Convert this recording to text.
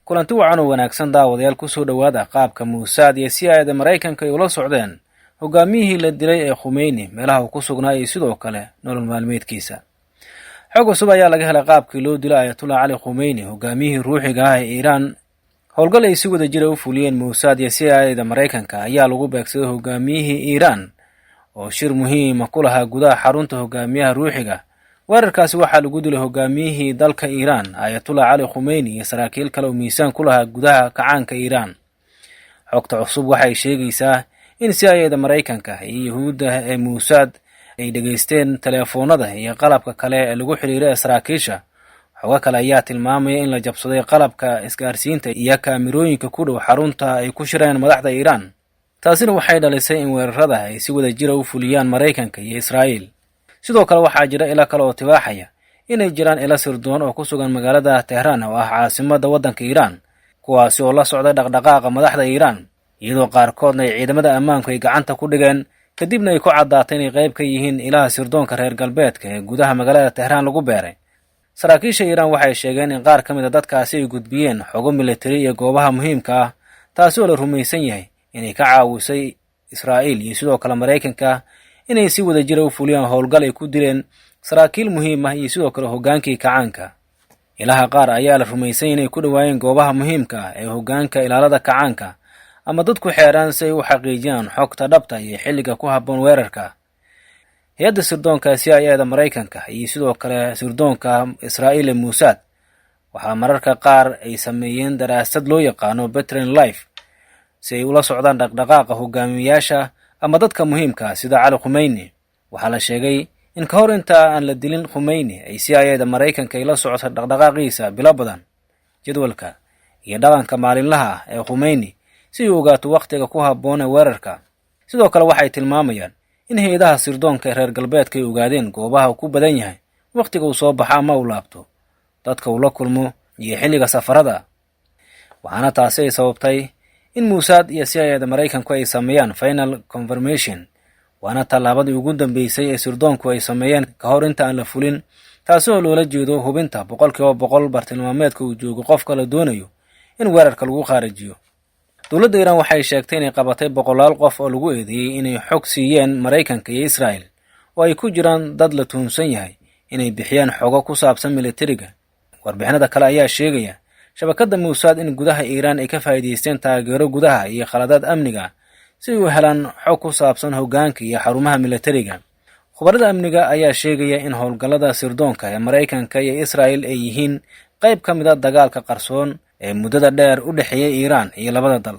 kulanti wacan oo wanaagsan daawadayaal ku soo dhowaada qaabka Mossad iyo CIA-da Mareykanka ay ula socdeen hogaamiyihii la dilay ee Khomeini meelaha uu ku sugnaa iyo sidoo kale nolol maalmeedkiisa. xog cusub ayaa laga helay qaabkii loo dilay Ayatollah Ali Khomeini, hogaamiyihii ruuxiga ah ee Iiraan. howlgal ay si wada jira u fuliyeen Mossad iyo CIA-da Mareykanka ayaa lagu beegsaday hogaamiyihii Iiraan oo shir muhiim ah ku lahaa gudaha xarunta hogaamiyaha ruuxiga. weerarkaasi waxaa lagu dilay hogaamiyihii dalka Iiraan Ayatollah Ali Khomeini iyo saraakiil kale oo miisaan ku lahaa gudaha kacaanka Iiraan. xogta cusub waxay sheegaysaa in CIA-da Mareykanka iyo Yahuudda ee Mossad ay dhageysteen teleefoonada iyo qalabka kale ee lagu xiriiray saraakiisha. xogo kale ayaa tilmaamaya in la jabsaday qalabka isgaarsiinta iyo kaamirooyinka ku dhow xarunta ay ku shireen madaxda Iiraan. taasina waxay dhalisay in weerarada ay si wada jira u fuliyaan Mareykanka iyo Israa'iil. sidoo kale waxaa jira ilo kale oo tibaaxaya inay jiraan ilo sirdoon oo ku sugan magaalada Tehraan oo ah caasimadda waddanka Iiraan, kuwaasi oo la socda dhaqdhaqaaqa madaxda Iiraan, iyadoo qaarkoodna ay ciidamada ammaanku ay gacanta ku dhigeen kadibna ay ku caddaatay inay qayb ka yihiin ilaha sirdoonka reer galbeedka ee gudaha magaalada Tehraan lagu beeray. saraakiisha Iiraan waxay sheegeen in qaar ka mid a dadkaasi ay gudbiyeen xogo militari iyo goobaha muhiimka ah, taasi oo la rumaysan yahay inay ka caawisay Israa'iil iyo sidoo kale Mareykanka inay si wada jira u fuliyaan howlgal ay ku dileen saraakiil muhiim ah iyo sidoo kale hogaankii kacaanka. ilaha qaar ayaa la rumaysan inay ku dhawaayeen goobaha muhiimka ah ee hogaanka ilaalada kacaanka ama dadku xeeraan si ay u xaqiijiyaan xogta dhabta iyo xilliga ku habboon weerarka. hay-adda sirdoonka CIA-da Mareykanka iyo sidoo kale sirdoonka Israa'iil ee Mossad waxaa mararka qaar ay sameeyeen daraasad loo yaqaano Veteran Life si ay ula socdaan dhaqdhaqaaqa hogaamiyayaasha ama dadka muhiimka ah sida Ali Khomeini. waxaa la sheegay in ka hor inta aan la dilin Khomeini ay CIA-da Mareykanka ay la socotay dhaqdhaqaaqiisa bilo badan, jadwalka iyo dhaqanka maalinlaha ah ee Khomeini si ay u ogaato wakhtiga ku habboon ee weerarka. sidoo kale waxay tilmaamayaan in hay-adaha sirdoonka ee reer galbeedka ay ogaadeen goobaha uu ku badan yahay, wakhtiga uu soo baxo ama uu laabto, dadka uu la kulmo iyo xilliga safarada. waxaana taasi ay sababtay in Mossad iyo CIA-da Mareykanku ay sameeyaan final confirmation, waana tallaabadii ugu dambeysay ee sirdoonku ay sameeyeen ka hor inta aan la fulin, taasi oo loola jeedo hubinta 100% bartilmaameedka uu joogo qofka la doonayo in weerarka lagu khaarijiyo. dowladda Iiraan waxay sheegtay inay qabatay 100 qof oo lagu eedeeyey inay xog siiyeen Mareykanka iyo Israa'iil, oo ay ku jiraan dad la tuhunsan yahay inay bixiyaan xogo ku saabsan militariga. warbixinada kale ayaa sheegaya shabakadda Mossad in gudaha Iiraan ay ka faa'iideysteen taageero gudaha iyo khaladaad amniga si ay u helaan xog ku saabsan hogaanka iyo xarumaha militariga. khubarada amniga ayaa sheegaya in howlgallada sirdoonka ee Mareykanka iyo Israa'iil ay yihiin qayb ka mid ah dagaalka qarsoon ee muddada dheer u dhexeeya Iiraan iyo labada dal.